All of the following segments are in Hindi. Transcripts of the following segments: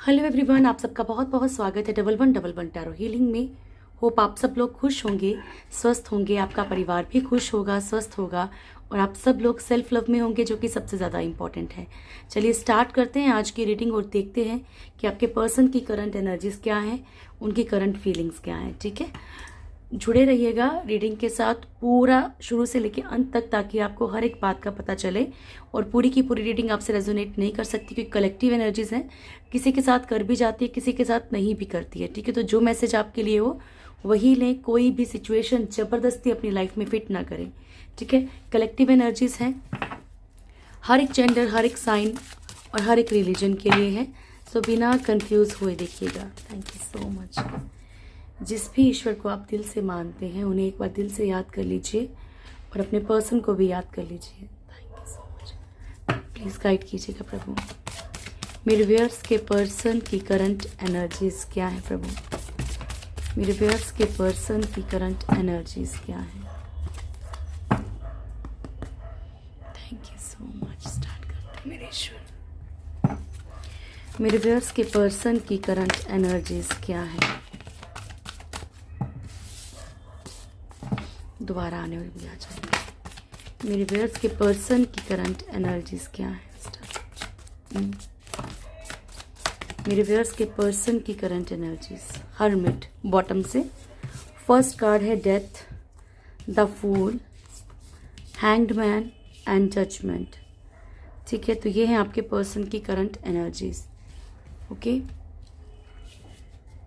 हेलो एवरीवन, आप सबका बहुत बहुत स्वागत है 1111 टैरो हीलिंग में। होप आप सब लोग खुश होंगे, स्वस्थ होंगे, आपका परिवार भी खुश होगा, स्वस्थ होगा और आप सब लोग सेल्फ लव में होंगे, जो कि सबसे ज़्यादा इंपॉर्टेंट है। चलिए स्टार्ट करते हैं आज की रीडिंग और देखते हैं कि आपके पर्सन की करंट एनर्जीज क्या हैं, उनकी करंट फीलिंग्स क्या हैं। ठीक है, जुड़े रहिएगा रीडिंग के साथ पूरा शुरू से लेकर अंत तक, ताकि आपको हर एक बात का पता चले। और पूरी की पूरी रीडिंग आपसे रेजोनेट नहीं कर सकती, क्योंकि कलेक्टिव एनर्जीज हैं, किसी के साथ कर भी जाती है, किसी के साथ नहीं भी करती है। ठीक है, तो जो मैसेज आपके लिए हो वही लें, कोई भी सिचुएशन जबरदस्ती अपनी लाइफ में फिट ना करें। ठीक है, कलेक्टिव एनर्जीज हैं, हर एक जेंडर, हर एक साइन और हर एक रिलीजन के लिए है। सो बिना कंफ्यूज हुए देखिएगा। Thank you so much. जिस भी ईश्वर को आप दिल से मानते हैं उन्हें एक बार दिल से याद कर लीजिए और अपने पर्सन को भी याद कर लीजिए। Thank you so much. Please guide कीजिएगा प्रभु, मेरे व्यूअर्स के पर्सन की करंट एनर्जीज क्या है प्रभु, मेरे व्यूअर्स के पर्सन की करंट एनर्जीज क्या है। Thank you so much. Start करते हैं मेरे ईश्वर। मेरे व्यूअर्स के पर्सन की करंट एनर्जीज क्या है, दोबारा आने और भी आ जाएंगे। मेरे व्यूअर्स के पर्सन की करंट एनर्जीज क्या है। मेरे व्यूअर्स के पर्सन की करंट एनर्जीज। हर्मिट बॉटम से फर्स्ट कार्ड है death, the fool, hanged man and judgement. ठीक है, तो ये है आपके पर्सन की करंट एनर्जीज। ओके,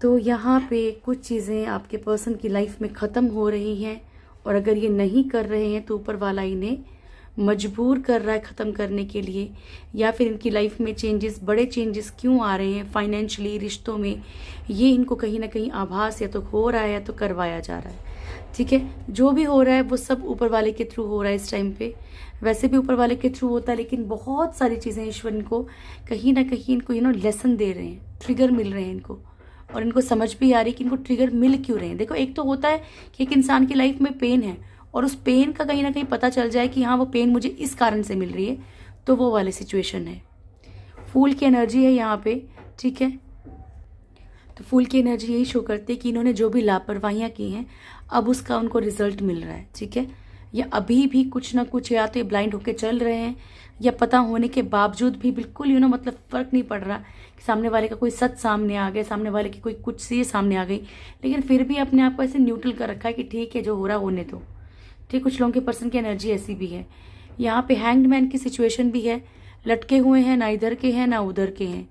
तो यहाँ पे कुछ चीज़ें आपके पर्सन की लाइफ में ख़त्म हो रही हैं, और अगर ये नहीं कर रहे हैं तो ऊपर वाला इन्हें मजबूर कर रहा है ख़त्म करने के लिए, या फिर इनकी लाइफ में चेंजेस, बड़े चेंजेस क्यों आ रहे हैं फाइनेंशियली, रिश्तों में, ये इनको कहीं ना कहीं आभास या तो हो रहा है या तो करवाया जा रहा है। ठीक है, जो भी हो रहा है वो सब ऊपर वाले के थ्रू हो रहा है इस टाइम पे। वैसे भी ऊपर वाले के थ्रू होता है, लेकिन बहुत सारी चीज़ें ईश्वर इनको कहीं ना कहीं इनको लेसन दे रहे हैं, ट्रिगर मिल रहे हैं इनको, और इनको समझ भी आ रही है कि इनको ट्रिगर मिल क्यों रहे हैं। देखो, एक तो होता है कि एक इंसान की लाइफ में पेन है और उस पेन का कहीं ना कहीं पता चल जाए कि हाँ, वो पेन मुझे इस कारण से मिल रही है, तो वो वाली सिचुएशन है। फूल की एनर्जी है यहाँ पे। ठीक है, तो फूल की एनर्जी यही शो करती है कि इन्होंने जो भी लापरवाहियाँ की हैं अब उसका उनको रिजल्ट मिल रहा है। ठीक है, या अभी भी कुछ ना कुछ, या तो ये ब्लाइंड होके चल रहे हैं, या पता होने के बावजूद भी बिल्कुल मतलब फर्क नहीं पड़ रहा कि सामने वाले का कोई सच सामने आ गया, सामने वाले की कोई कुछ चीज़ सामने आ गई, लेकिन फिर भी अपने आप को ऐसे न्यूट्रल कर रखा है कि ठीक है, जो हो रहा होने दो। ठीक, कुछ लोगों के पर्सन की एनर्जी ऐसी भी है। यहाँ पे हैंग्ड मैन की सिचुएशन भी है, लटके हुए हैं, ना इधर के हैं ना उधर के हैं।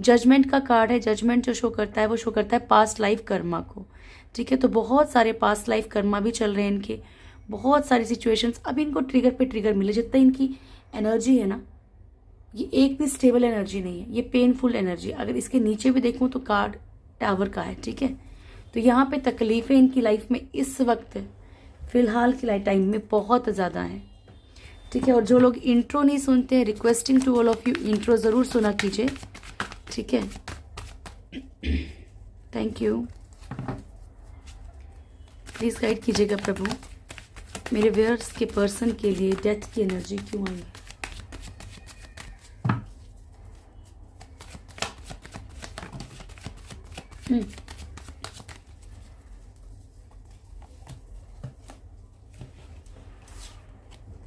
जजमेंट का कार्ड है। जजमेंट जो शो करता है वो शो करता है पास्ट लाइफ कर्मा को। ठीक है, तो बहुत सारे पास्ट लाइफ कर्मा भी चल रहे हैं इनके, बहुत सारी सिचुएशंस अब इनको ट्रिगर पे ट्रिगर मिले। जितना इनकी एनर्जी है ना, ये एक भी स्टेबल एनर्जी नहीं है, ये पेनफुल एनर्जी। अगर इसके नीचे भी देखूं तो कार्ड टावर का है। ठीक है, तो यहाँ पे तकलीफें इनकी लाइफ में इस वक्त फिलहाल की लाइफ टाइम में बहुत ज़्यादा है। ठीक है, और जो लोग इंट्रो नहीं सुनते हैं, requesting to all of you, intro ज़रूर सुना कीजिए। ठीक है, थैंक यू। प्लीज़ गाइड कीजिएगा प्रभु, मेरे व्यूअर्स के पर्सन के लिए डेथ की एनर्जी क्यों आई है।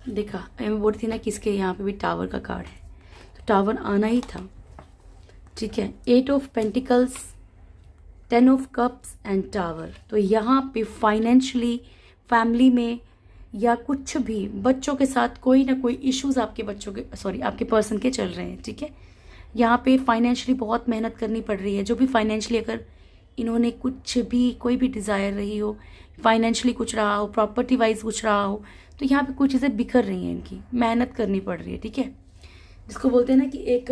देखा, मैं बोल रही थी ना कि इसके यहाँ पे भी टावर का कार्ड है, तो टावर आना ही था। ठीक है, 8 of pentacles, 10 of cups and tower. तो यहाँ पे फाइनेंशियली, फैमिली में, या कुछ भी बच्चों के साथ कोई ना कोई इश्यूज आपके बच्चों के, सॉरी, आपके पर्सन के चल रहे हैं। ठीक है, यहाँ पे फाइनेंशियली बहुत मेहनत करनी पड़ रही है। जो भी फाइनेंशियली, अगर इन्होंने कुछ भी, कोई भी डिज़ायर रही हो, फाइनेंशियली कुछ रहा हो, प्रॉपर्टी वाइज कुछ रहा हो, तो यहाँ पे कुछ चीज़ें बिखर रही हैं, इनकी मेहनत करनी पड़ रही है। ठीक है, जिसको बोलते हैं ना कि एक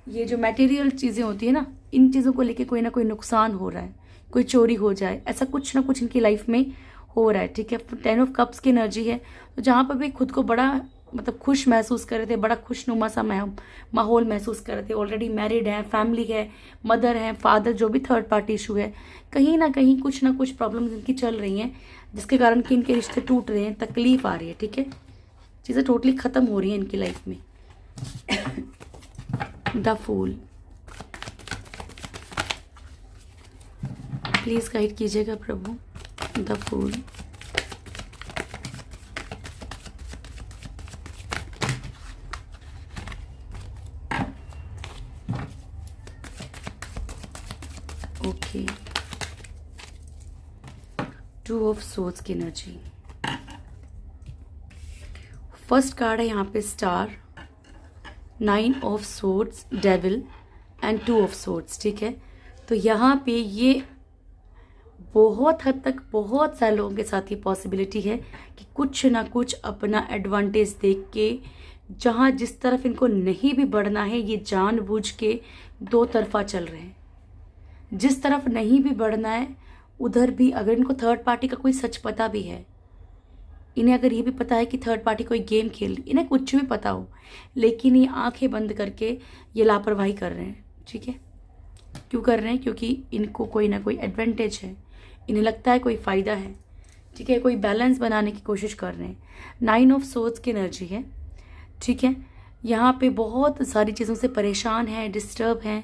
ये जो मटेरियल चीज़ें होती है ना, इन चीज़ों को लेके कोई ना कोई नुकसान हो रहा है, कोई चोरी हो जाए, ऐसा कुछ ना कुछ इनकी लाइफ में हो रहा है। ठीक है, 10 ऑफ कप्स की एनर्जी है, तो जहाँ पर भी खुद को बड़ा खुश महसूस कर रहे थे, बड़ा खुशनुमा सा माहौल महसूस कर रहे थे। ऑलरेडी मैरिड है, फैमिली है, मदर है, फादर, जो भी थर्ड पार्टी इशू है, कहीं ना कहीं कुछ ना कुछ प्रॉब्लम्स इनकी चल रही हैं, जिसके कारण कि इनके रिश्ते टूट रहे हैं, तकलीफ आ रही है। ठीक है, चीज़ें टोटली ख़त्म हो रही हैं इनकी लाइफ में। द फूल, प्लीज़ गाइड कीजिएगा प्रभु। The fool, okay, two of swords की एनर्जी। फर्स्ट कार्ड है यहाँ पे star, 9 of swords, devil and 2 of swords. ठीक है, तो यहाँ पे ये बहुत हद तक बहुत सारे लोगों के साथ ये पॉसिबिलिटी है कि कुछ ना कुछ अपना एडवांटेज देख के, जहाँ जिस तरफ इनको नहीं भी बढ़ना है ये जानबूझ के दो तरफा चल रहे हैं। जिस तरफ नहीं भी बढ़ना है उधर भी, अगर इनको थर्ड पार्टी का कोई सच पता भी है, इन्हें अगर ये भी पता है कि थर्ड पार्टी कोई गेम खेल रही, इन्हें कुछ भी पता हो, लेकिन ये आंखें बंद करके ये लापरवाही कर रहे हैं। ठीक है, क्यों कर रहे हैं? क्योंकि इनको कोई ना कोई एडवांटेज है, इन्हें लगता है कोई फ़ायदा है। ठीक है, कोई बैलेंस बनाने की कोशिश कर रहे हैं। 9 ऑफ सोर्ड्स की एनर्जी है। ठीक है, यहाँ पे बहुत सारी चीज़ों से परेशान है, डिस्टर्ब हैं,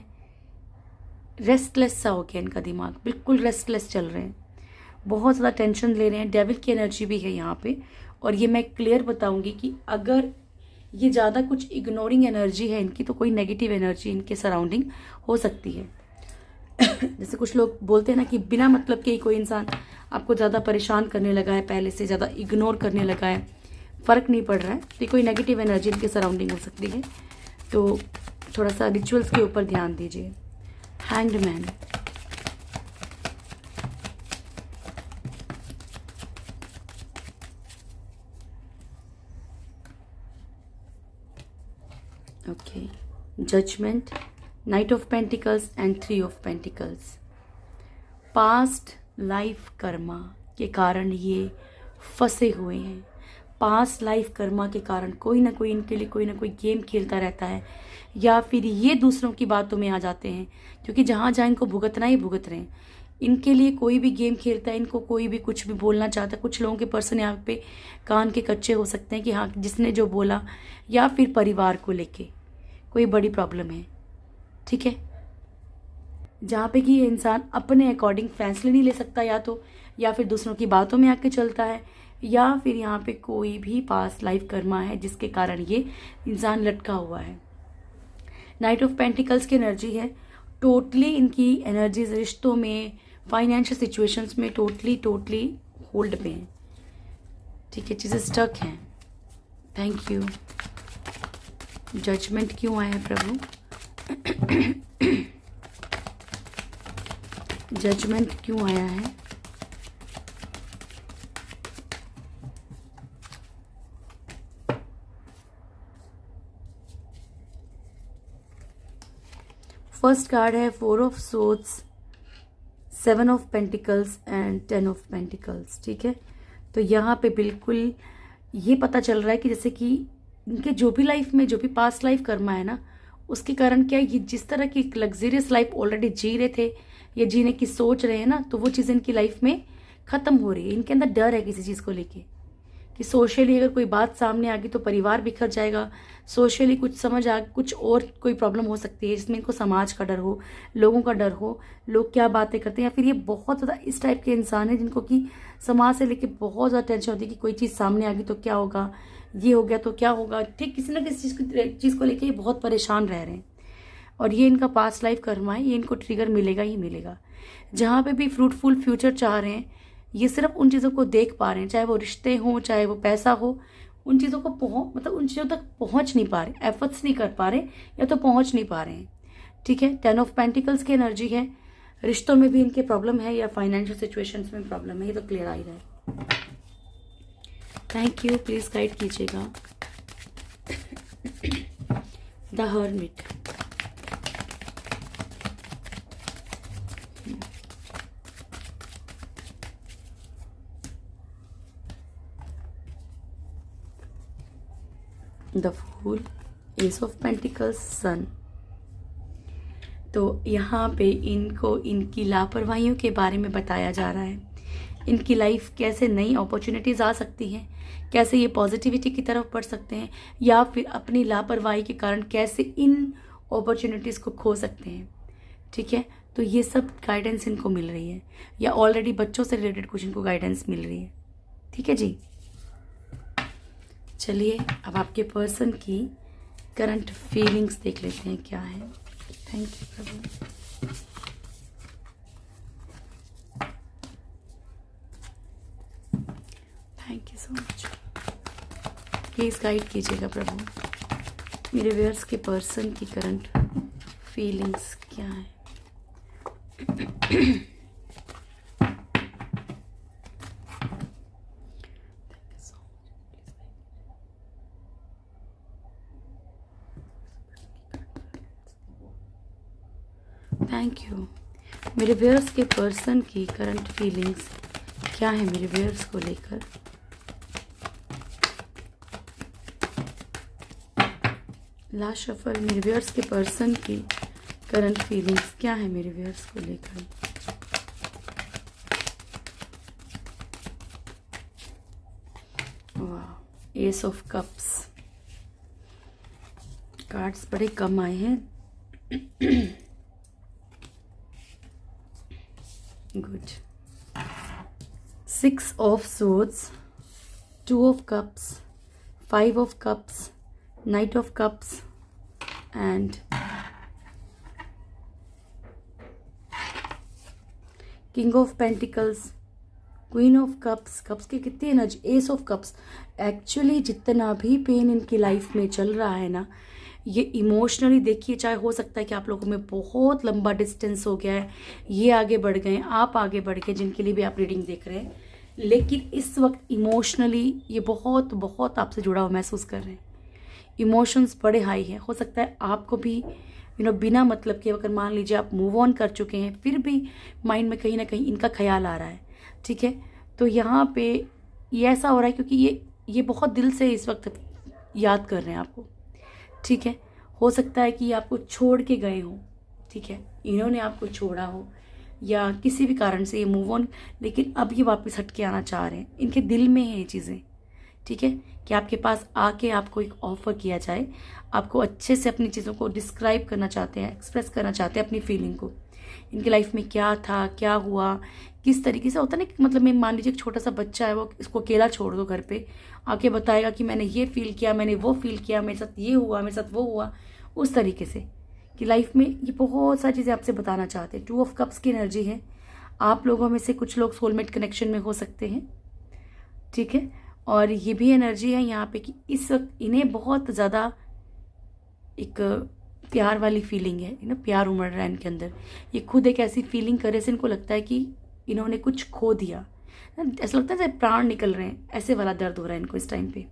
रेस्टलेस सा हो गया इनका दिमाग, बिल्कुल रेस्टलेस चल रहे हैं, बहुत ज़्यादा टेंशन ले रहे हैं। डेविल की एनर्जी भी है यहाँ पे, और ये मैं क्लियर बताऊंगी कि अगर ये ज़्यादा कुछ इग्नोरिंग एनर्जी है इनकी, तो कोई नेगेटिव एनर्जी इनके सराउंडिंग हो सकती है। जैसे कुछ लोग बोलते हैं ना कि बिना मतलब के ही कोई इंसान आपको ज़्यादा परेशान करने लगा है, पहले से ज़्यादा इग्नोर करने लगा है, फ़र्क नहीं पड़ रहा है, तो कोई नेगेटिव एनर्जी इनके सराउंडिंग हो सकती है। तो थोड़ा सा रिचुअल्स के ऊपर ध्यान दीजिए। Hanged man, okay, judgement, knight of pentacles and 3 of pentacles. Past life karma के कारण ये फंसे हुए हैं। पास्ट लाइफ कर्मा के कारण कोई ना कोई इनके लिए कोई ना कोई गेम खेलता रहता है, या फिर ये दूसरों की बातों में आ जाते हैं, क्योंकि जहाँ जहाँ इनको भुगतना ही भुगत रहे हैं। इनके लिए कोई भी गेम खेलता है, इनको कोई भी कुछ भी बोलना चाहता है। कुछ लोगों के पर्सन यहाँ पे कान के कच्चे हो सकते हैं कि हाँ जिसने जो बोला, या फिर परिवार को लेके कोई बड़ी प्रॉब्लम है। ठीक है, जहाँ पे कि ये इंसान अपने अकॉर्डिंग फैसले नहीं ले सकता, या फिर दूसरों की बातों में आके चलता है, या फिर यहाँ पे कोई भी पास्ट लाइफ कर्मा है जिसके कारण ये इंसान लटका हुआ है। नाइट ऑफ पेंटिकल्स की एनर्जी है। टोटली इनकी एनर्जीज रिश्तों में, फाइनेंशियल सिचुएशंस में टोटली होल्ड पे हैं। ठीक है, चीज़ें स्टक हैं। Thank you. जजमेंट क्यों आया है प्रभु? जजमेंट क्यों आया है? फर्स्ट कार्ड है 4 of swords, 7 of pentacles and 10 of pentacles. ठीक है, तो यहाँ पे बिल्कुल ये पता चल रहा है कि जैसे कि इनके जो भी लाइफ में जो भी पास्ट लाइफ कर्मा है ना, उसके कारण क्या ये जिस तरह की लग्जरियस लाइफ ऑलरेडी जी रहे थे या जीने की सोच रहे हैं ना, तो वो चीज़ इनकी लाइफ में ख़त्म हो रही है। इनके अंदर डर है किसी चीज़ को लेके कि सोशली अगर कोई बात सामने आ गई तो परिवार बिखर जाएगा, सोशली कुछ समझ आ कुछ और कोई प्रॉब्लम हो सकती है जिसमें इनको समाज का डर हो, लोगों का डर हो, लोग क्या बातें करते हैं, या फिर ये बहुत ज़्यादा इस टाइप के इंसान है जिनको कि समाज से लेके बहुत ज़्यादा टेंशन होती है कि कोई चीज़ सामने आ गई तो क्या होगा, ये हो गया तो क्या होगा। ठीक, किसी ना किसी चीज़ को लेके ये बहुत परेशान रह रहे हैं, और ये इनका पास्ट लाइफ कर्मा है, ये इनको ट्रिगर मिलेगा ही मिलेगा। जहाँ पे भी फ्रूटफुल फ्यूचर चाह रहे हैं, ये सिर्फ उन चीज़ों को देख पा रहे हैं, चाहे वो रिश्ते हों, चाहे वो पैसा हो, उन चीज़ों को मतलब उन चीज़ों तक पहुँच नहीं पा रहे, एफर्ट्स नहीं कर पा रहे, या तो पहुँच नहीं पा रहे हैं। ठीक है, 10 ऑफ पेंटिकल्स की एनर्जी है। रिश्तों में भी इनके प्रॉब्लम है, या फाइनेंशियल सिचुएशंस में प्रॉब्लम है, ये तो क्लियर आ ही रहा है। थैंक यू, प्लीज़ गाइड कीजिएगा। The hermit, the fool, ace of pentacles, sun. तो यहाँ पे इनको इनकी लापरवाहियों के बारे में बताया जा रहा है। इनकी लाइफ कैसे नई अपॉर्चुनिटीज़ आ सकती हैं, कैसे ये पॉजिटिविटी की तरफ बढ़ सकते हैं, या फिर अपनी लापरवाही के कारण कैसे इन अपॉर्चुनिटीज़ को खो सकते हैं। ठीक है, तो ये सब गाइडेंस इनको मिल रही है, या ऑलरेडी बच्चों से रिलेटेड कुछ इनको गाइडेंस मिल रही है। ठीक है जी। चलिए अब आपके पर्सन की करंट फीलिंग्स देख लेते हैं क्या है। Thank you Prabhu. Thank you so much. Please guide कीजिएगा प्रभु, मेरे व्यूअर्स के पर्सन की करंट फीलिंग्स क्या है। Thank you. मेरे व्यूअर्स के पर्सन की करंट फीलिंग्स क्या है मेरे व्यूअर्स को लेकर। लास्ट शफल, मेरे व्यूअर्स के पर्सन की करंट फीलिंग्स क्या है मेरे व्यूअर्स को लेकर। वाह, एस ऑफ कप्स। कार्ड्स बड़े कम आए हैं। Good. 6 of swords, 2 of cups, 5 of cups, Knight of cups and King of Pentacles, Queen of cups। Cups की कितनी energy, S of cups. Actually जितना भी पेन इनकी लाइफ में चल रहा है ना, ये इमोशनली देखिए, चाहे हो सकता है कि आप लोगों में बहुत लंबा डिस्टेंस हो गया है, ये आगे बढ़ गए, आप आगे बढ़ गए, जिनके लिए भी आप रीडिंग देख रहे हैं, लेकिन इस वक्त इमोशनली ये बहुत बहुत आपसे जुड़ा हुआ महसूस कर रहे हैं। इमोशंस बड़े हाई हैं। हो सकता है आपको भी बिना मतलब के, अगर मान लीजिए आप मूव ऑन कर चुके हैं, फिर भी माइंड में कहीं ना कहीं इनका ख्याल आ रहा है। ठीक है, तो यहाँ पे ये ऐसा हो रहा है क्योंकि ये बहुत दिल से इस वक्त याद कर रहे हैं आपको। ठीक है, हो सकता है कि ये आपको छोड़ के गए हों। ठीक है, इन्होंने आपको छोड़ा हो या किसी भी कारण से ये मूव ऑन, लेकिन अब ये वापस हट के आना चाह रहे हैं। इनके दिल में है ये चीज़ें। ठीक है, कि आपके पास आके आपको एक ऑफर किया जाए, आपको अच्छे से अपनी चीज़ों को डिस्क्राइब करना चाहते हैं, एक्सप्रेस करना चाहते हैं अपनी फीलिंग को। इनकी लाइफ में क्या था, क्या हुआ, किस तरीके से होता है ना कि मतलब मैं मान लीजिए एक छोटा सा बच्चा है, वो इसको अकेला छोड़ दो घर पे, आके बताएगा कि मैंने ये फील किया, मैंने वो फील किया, मेरे साथ ये हुआ, मेरे साथ वो हुआ, उस तरीके से कि लाइफ में ये बहुत सारी चीज़ें आपसे बताना चाहते हैं। 2 ऑफ कप्स की एनर्जी है। आप लोगों में से कुछ लोग सोलमेट कनेक्शन में हो सकते हैं। ठीक है, और ये भी एनर्जी है यहाँ पे कि इस वक्त इन्हें बहुत ज़्यादा एक प्यार वाली फीलिंग है, प्यार उमड़ रहा है इनके अंदर। ये खुद एक ऐसी फीलिंग करे से इनको लगता है कि इन्होंने कुछ खो दिया। ऐसा लगता है जैसे प्राण निकल रहे हैं, ऐसे वाला दर्द हो रहा है इनको इस टाइम पे।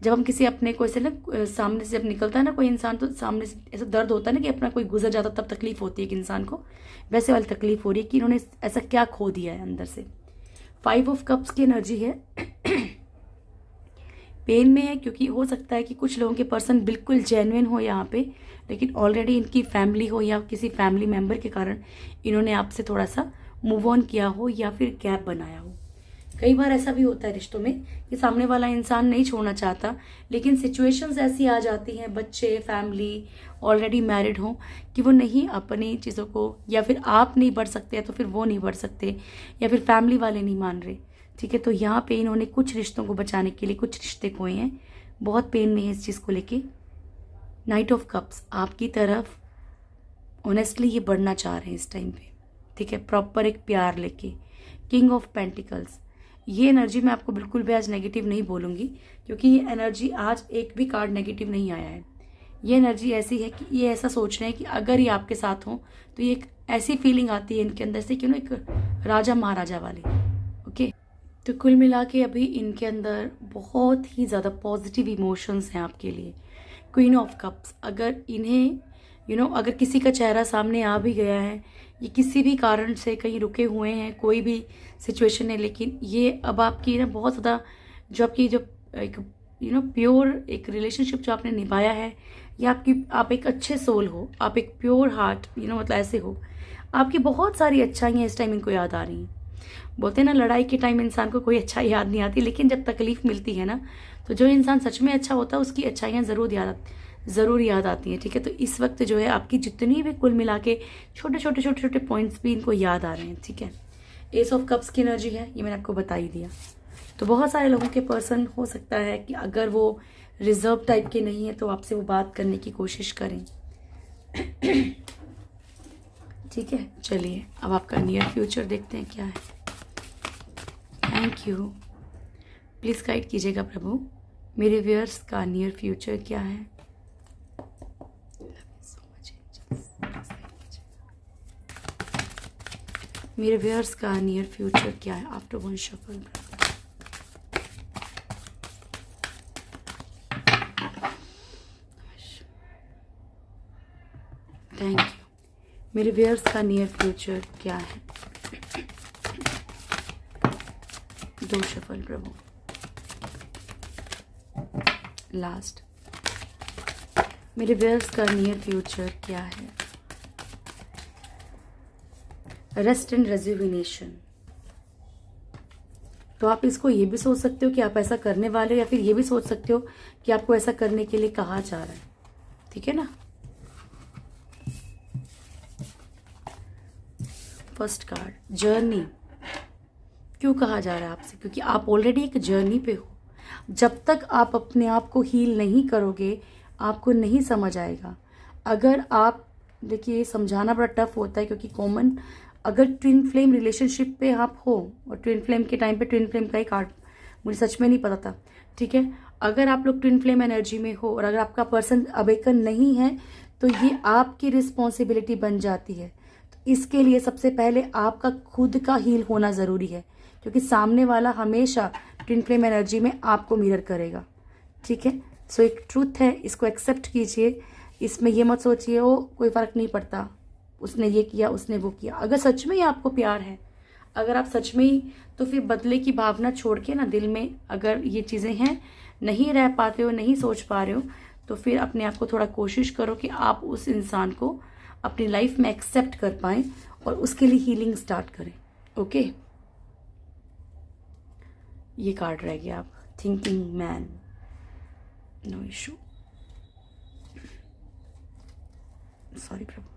जब हम किसी अपने को ऐसे ना सामने से जब निकलता है ना कोई इंसान, तो सामने से ऐसा दर्द होता है ना कि अपना कोई गुजर जाता, तब तकलीफ होती है कि इंसान को, वैसे वाली तकलीफ हो रही है कि इन्होंने ऐसा क्या खो दिया है अंदर से। 5 ऑफ कप्स की एनर्जी है। पेन में है क्योंकि हो सकता है कि कुछ लोगों के पर्सन बिल्कुल जेन्युइन हो यहाँ पे, लेकिन ऑलरेडी इनकी फैमिली हो या किसी फैमिली मेंबर के कारण इन्होंने आपसे थोड़ा सा मूव ऑन किया हो या फिर गैप बनाया हो। कई बार ऐसा भी होता है रिश्तों में कि सामने वाला इंसान नहीं छोड़ना चाहता, लेकिन सिचुएशंस ऐसी आ जाती हैं, बच्चे, फैमिली ऑलरेडी मैरिड हों, कि वो नहीं अपनी चीज़ों को, या फिर आप नहीं बढ़ सकते तो फिर वो नहीं बढ़ सकते, या फिर फैमिली वाले नहीं मान रहे। ठीक है, तो यहाँ पे इन्होंने कुछ रिश्तों को बचाने के लिए कुछ रिश्ते खोए हैं, बहुत पेन में है इस चीज़ को लेके। नाइट ऑफ कप्स आपकी तरफ ऑनेस्टली ये बढ़ना चाह रहे हैं इस टाइम पे। ठीक है, प्रॉपर एक प्यार लेके। किंग ऑफ पेंटिकल्स, ये एनर्जी मैं आपको बिल्कुल भी आज नेगेटिव नहीं बोलूँगी, क्योंकि ये एनर्जी आज एक भी कार्ड नेगेटिव नहीं आया है। ये एनर्जी ऐसी है कि ये ऐसा सोच रहे हैं कि अगर ये आपके साथ हो तो ये एक ऐसी फीलिंग आती है इनके अंदर से कि एक राजा महाराजा वाली। ओके, तो कुल मिला के अभी इनके अंदर बहुत ही ज़्यादा पॉजिटिव इमोशंस हैं आपके लिए। क्वीन ऑफ कप्स, अगर इन्हें अगर किसी का चेहरा सामने आ भी गया है, ये किसी भी कारण से कहीं रुके हुए हैं, कोई भी सिचुएशन है, लेकिन ये अब आपकी बहुत ज़्यादा जो आपकी जो एक प्योर एक रिलेशनशिप जो आपने निभाया है, या आप एक अच्छे सोल हो, आप एक प्योर हार्ट मतलब ऐसे हो, आपकी बहुत सारी अच्छाइयाँ इस टाइम इनको याद आ रही हैं। बोलते हैं ना, लड़ाई के टाइम इंसान को कोई अच्छाई याद नहीं आती, लेकिन जब तकलीफ मिलती है ना, तो जो इंसान सच में अच्छा होता है उसकी अच्छाइयाँ ज़रूर याद आती हैं, ठीक है। तो इस वक्त जो है आपकी जितनी भी कुल मिला के छोटे छोटे छोटे छोटे पॉइंट्स भी इनको याद आ रहे हैं, ठीक है। एस ऑफ कप्स की एनर्जी है, ये मैंने आपको बता ही दिया। तो बहुत सारे लोगों के पर्सन हो सकता है कि अगर वो रिजर्व टाइप के नहीं है तो आपसे वो बात करने की कोशिश करें, ठीक है। चलिए अब आपका नियर फ्यूचर देखते हैं क्या है। थैंक यू, प्लीज़ गाइड कीजिएगा प्रभु, मेरे व्यूअर्स का नियर फ्यूचर क्या है। मेरे व्यूअर्स का नियर फ्यूचर क्या है after one shuffle. Thank you. मेरे व्यूअर्स का नियर फ्यूचर क्या है। 2 शफल प्रभु, लास्ट। मेरे व्यूअर्स का नियर फ्यूचर क्या है। Rest and rejuvenation. तो आप इसको ये भी सोच सकते हो कि आप ऐसा करने वाले हो, या फिर ये भी सोच सकते हो कि आपको ऐसा करने के लिए कहा जा रहा है, ठीक है ना। First card, journey. क्यों कहा जा रहा है आपसे, क्योंकि आप ऑलरेडी एक जर्नी पे हो। जब तक आप अपने आप को हील नहीं करोगे आपको नहीं समझ आएगा। अगर आप देखिए, समझाना बड़ा टफ होता है, क्योंकि कॉमन अगर ट्विन फ्लेम रिलेशनशिप पे आप हो, और ट्विन फ्लेम के टाइम पे ट्विन फ्लेम का ही कार्ड मुझे सच में नहीं पता था, ठीक है। अगर आप लोग ट्विन फ्लेम एनर्जी में हो और अगर आपका पर्सन अवेकन नहीं है तो ये आपकी रिस्पॉन्सिबिलिटी बन जाती है। तो इसके लिए सबसे पहले आपका खुद का हील होना ज़रूरी है, क्योंकि सामने वाला हमेशा ट्विन फ्लेम एनर्जी में आपको मिरर करेगा, ठीक है। सो एक ट्रूथ है, इसको एक्सेप्ट कीजिए। इसमें ये मत सोचिए ओ कोई फ़र्क नहीं पड़ता, उसने ये किया उसने वो किया। अगर सच में ही आपको प्यार है, अगर आप सच में ही, तो फिर बदले की भावना छोड़ के ना, दिल में अगर ये चीज़ें हैं, नहीं रह पाते हो, नहीं सोच पा रहे हो, तो फिर अपने आप को थोड़ा कोशिश करो कि आप उस इंसान को अपनी लाइफ में एक्सेप्ट कर पाएं और उसके लिए हीलिंग स्टार्ट करें, ओके। ये कार्ड रह गया आप, thinking man, no issue. Sorry प्रभु,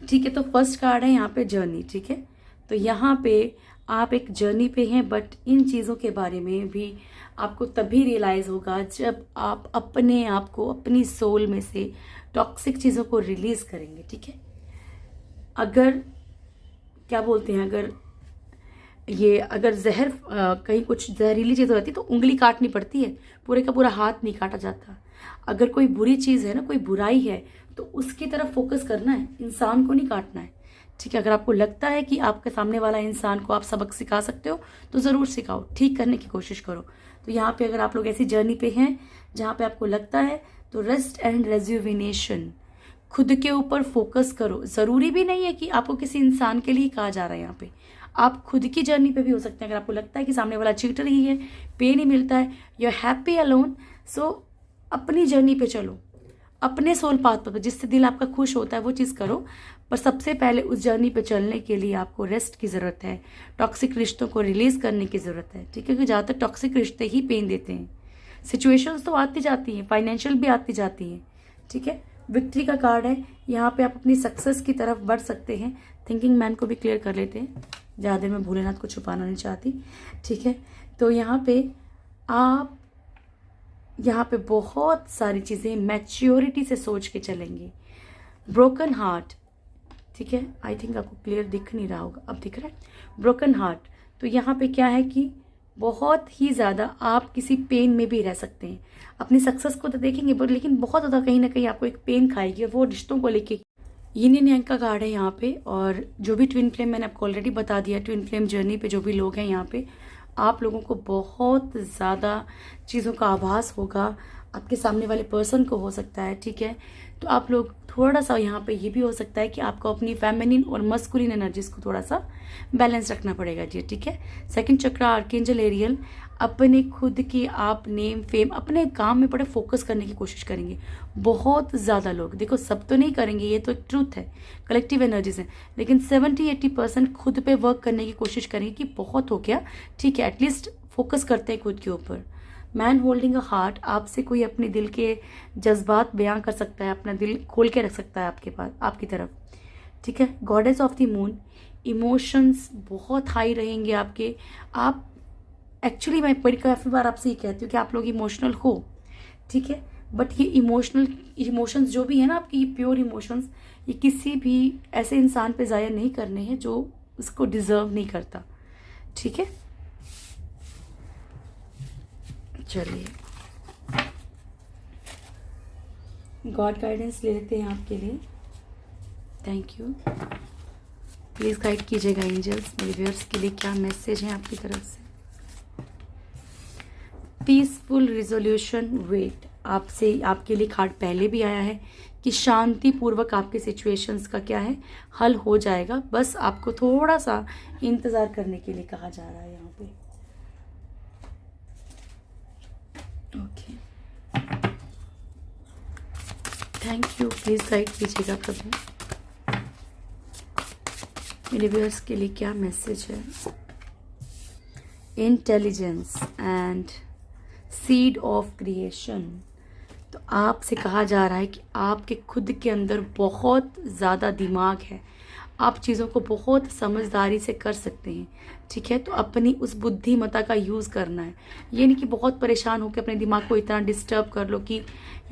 ठीक है। तो फर्स्ट कार्ड है यहाँ पे जर्नी, ठीक है। तो यहाँ पे आप एक जर्नी पे हैं, बट इन चीज़ों के बारे में भी आपको तभी रियलाइज़ होगा जब आप अपने आप को, अपनी सोल में से टॉक्सिक चीज़ों को रिलीज़ करेंगे, ठीक है। अगर क्या बोलते हैं, अगर जहर कहीं कुछ जहरीली चीज़ हो जाती है तो उंगली काटनी पड़ती है, पूरे का पूरा हाथ नहीं काटा जाता। अगर कोई बुरी चीज़ है ना, कोई बुराई है, तो उसकी तरफ फोकस करना है, इंसान को नहीं काटना है, ठीक है। अगर आपको लगता है कि आपके सामने वाला इंसान को आप सबक सिखा सकते हो तो ज़रूर सिखाओ, ठीक करने की कोशिश करो। तो यहाँ पे अगर आप लोग ऐसी जर्नी पे हैं जहाँ पे आपको लगता है, तो रेस्ट एंड रेजुविनेशन, खुद के ऊपर फोकस करो। ज़रूरी भी नहीं है कि आपको किसी इंसान के लिए कहा जा रहा है, यहाँ पे आप खुद की जर्नी पे भी हो सकते हैं। अगर आपको लगता है कि सामने वाला चीटर ही है, पेन ही मिलता है, यू आर हैप्पी अलोन, सो अपनी जर्नी पे चलो, अपने सोल पाथ पर, जिससे दिल आपका खुश होता है वो चीज़ करो। पर सबसे पहले उस जर्नी पे चलने के लिए आपको रेस्ट की ज़रूरत है, टॉक्सिक रिश्तों को रिलीज़ करने की ज़रूरत है, ठीक है। क्योंकि ज़्यादातर टॉक्सिक रिश्ते ही पेन देते हैं। सिचुएशंस तो आती जाती हैं, फाइनेंशियल भी आती जाती हैं, ठीक है। विक्ट्री का कार्ड है, यहाँ पे आप अपनी सक्सेस की तरफ बढ़ सकते हैं। थिंकिंग मैन को भी क्लियर कर लेते हैं, ज़्यादा देर में भोलेनाथ को छुपाना नहीं चाहती, ठीक है। तो यहाँ पे बहुत सारी चीज़ें मैच्योरिटी से सोच के चलेंगे। ब्रोकन हार्ट, ठीक है, आई थिंक आपको क्लियर दिख नहीं रहा होगा, अब दिख रहा है। ब्रोकन हार्ट, तो यहाँ पे क्या है कि बहुत ही ज़्यादा आप किसी पेन में भी रह सकते हैं। अपनी सक्सेस को तो देखेंगे, बट लेकिन बहुत ज़्यादा कहीं ना कहीं आपको एक पेन खाएगी, और वो रिश्तों को लेके। यिन एंड यांग का कार्ड है यहाँ पे, और जो भी ट्विन फ्लेम, मैंने आपको ऑलरेडी बता दिया, ट्विन फ्लेम जर्नी पे जो भी लोग हैं यहाँ पे, आप लोगों को बहुत ज़्यादा चीज़ों का आभास होगा। आपके सामने वाले पर्सन को हो सकता है, ठीक है। तो आप लोग थोड़ा सा यहाँ पे ये भी हो सकता है कि आपको अपनी फेमिनिन और मस्कुलिन एनर्जीज को थोड़ा सा बैलेंस रखना पड़ेगा जी, ठीक है। सेकंड चक्र आर्केंजल एरियल, अपने खुद की आप नेम फेम, अपने काम में बड़े फोकस करने की कोशिश करेंगे। बहुत ज़्यादा लोग, देखो सब तो नहीं करेंगे, ये तो एक ट्रूथ है, कलेक्टिव एनर्जीज है, लेकिन 70-80% खुद पे वर्क करने की कोशिश करेंगे कि बहुत हो गया, ठीक है, एटलीस्ट फोकस करते हैं खुद के ऊपर। मैन होल्डिंग अ हार्ट, आपसे कोई अपने दिल के जज्बात बयां कर सकता है, अपना दिल खोल के रख सकता है आपके पास, आपकी तरफ, ठीक है। Goddess of the moon, emotions बहुत हाई रहेंगे आपके। आप एक्चुअली मैं बड़ी काफ़ी बार आपसे ये कहती हूँ कि आप लोग इमोशनल हो, ठीक है, बट ये इमोशंस जो भी है ना आपके, ये प्योर इमोशंस, ये किसी भी ऐसे इंसान पे ज़ाया नहीं करने हैं जो उसको डिजर्व नहीं करता, ठीक है। चलिए गॉड गाइडेंस ले लेते हैं आपके लिए। Thank you. प्लीज़ गाइड कीजिएगा एंजल्स, मेरे व्यूअर्स के लिए क्या मैसेज है आपकी तरफ से। पीसफुल रिजोल्यूशन, वेट, आपसे आपके लिए कार्ड पहले भी आया है कि शांति पूर्वक आपके सिचुएशंस का क्या है, हल हो जाएगा। बस आपको थोड़ा सा इंतज़ार करने के लिए कहा जा रहा है यहाँ पे। Okay, thank you. Please guide कीजिएगा प्रभु, मेरे व्यूअर्स के लिए क्या मैसेज है। Intelligence and seed of creation, तो आपसे कहा जा रहा है कि आपके खुद के अंदर बहुत ज़्यादा दिमाग है, आप चीज़ों को बहुत समझदारी से कर सकते हैं, ठीक है। तो अपनी उस बुद्धिमत्ता का यूज़ करना है, ये नहीं कि बहुत परेशान होकर अपने दिमाग को इतना डिस्टर्ब कर लो कि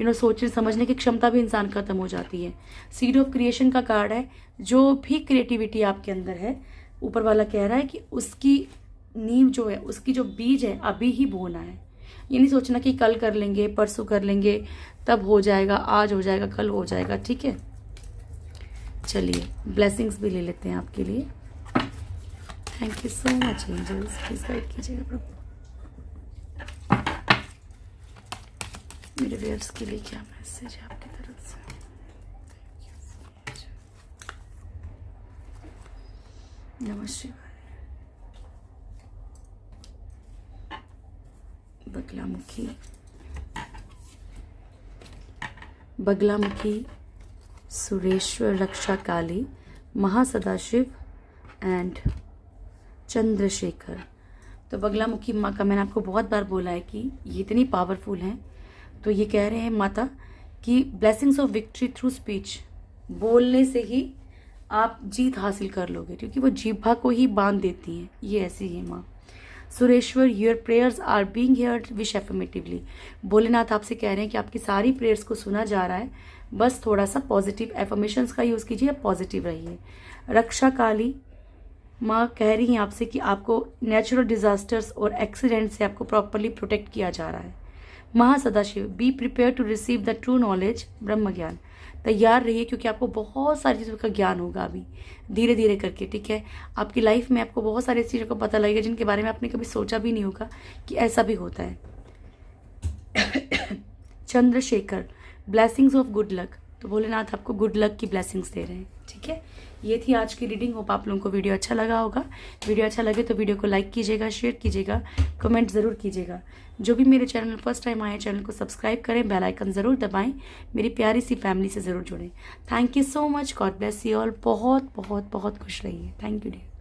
सोचने समझने की क्षमता भी इंसान खत्म हो जाती है। सीड ऑफ क्रिएशन का कार्ड है, जो भी क्रिएटिविटी आपके अंदर है, ऊपर वाला कह रहा है कि उसकी नींव जो है, उसकी जो बीज है, अभी ही बोना है। ये नहीं सोचना कि कल कर लेंगे, परसों कर लेंगे, तब हो जाएगा, आज हो जाएगा, कल हो जाएगा, ठीक है। चलिए ब्लेसिंग्स भी ले लेते हैं आपके लिए। Thank you so much angels, please guide कीजिएगा प्रभु, मेरे व्यूअर्स के लिए क्या मैसेज है आपकी तरफ से। नमः शिवाय। बगलामुखी, बगलामुखी, सुरेश्वर, रक्षा काली, महासदाशिव एंड चंद्रशेखर। तो बगलामुखी माँ का मैंने आपको बहुत बार बोला है कि ये इतनी पावरफुल हैं। तो ये कह रहे हैं माता कि blessings of victory through speech, बोलने से ही आप जीत हासिल कर लोगे, क्योंकि वो जीभा को ही बांध देती हैं, ये ऐसी है माँ। Sureshwar, your prayers are being heard with affirmatively, Bholenath आपसे कह रहे हैं कि आपकी सारी प्रेयर्स को सुना जा रहा है, बस थोड़ा सा पॉजिटिव एफर्मेशंस का यूज़ कीजिए, पॉजिटिव रहिए। रक्षा काली माँ कह रही हैं आपसे कि आपको नेचुरल डिजास्टर्स और एक्सीडेंट से आपको प्रॉपरली प्रोटेक्ट किया जा रहा है। Mahasadashiv, be prepare to receive the true knowledge, ब्रह्म ज्ञान, तैयार रहिए क्योंकि आपको बहुत सारी चीज़ों का ज्ञान होगा अभी धीरे धीरे करके, ठीक है। आपकी लाइफ में आपको बहुत सारी चीज़ों का पता लगेगा जिनके बारे में आपने कभी सोचा भी नहीं होगा कि ऐसा भी होता है। Chandrashekhar, blessings of good luck, तो भोलेनाथ आपको गुड लक की ब्लेसिंग्स दे रहे हैं, ठीक है। ये थी आज की रीडिंग। होप आप लोगों को वीडियो अच्छा लगा होगा। वीडियो अच्छा लगे तो वीडियो को लाइक कीजिएगा, शेयर कीजिएगा, कमेंट ज़रूर कीजिएगा। जो भी मेरे चैनल फर्स्ट टाइम आए, चैनल को सब्सक्राइब करें, बेल आइकन ज़रूर दबाएं, मेरी प्यारी सी फैमिली से ज़रूर जुड़ें। Thank you so much, God bless you all. बहुत बहुत बहुत खुश रहिए। Thank you dear.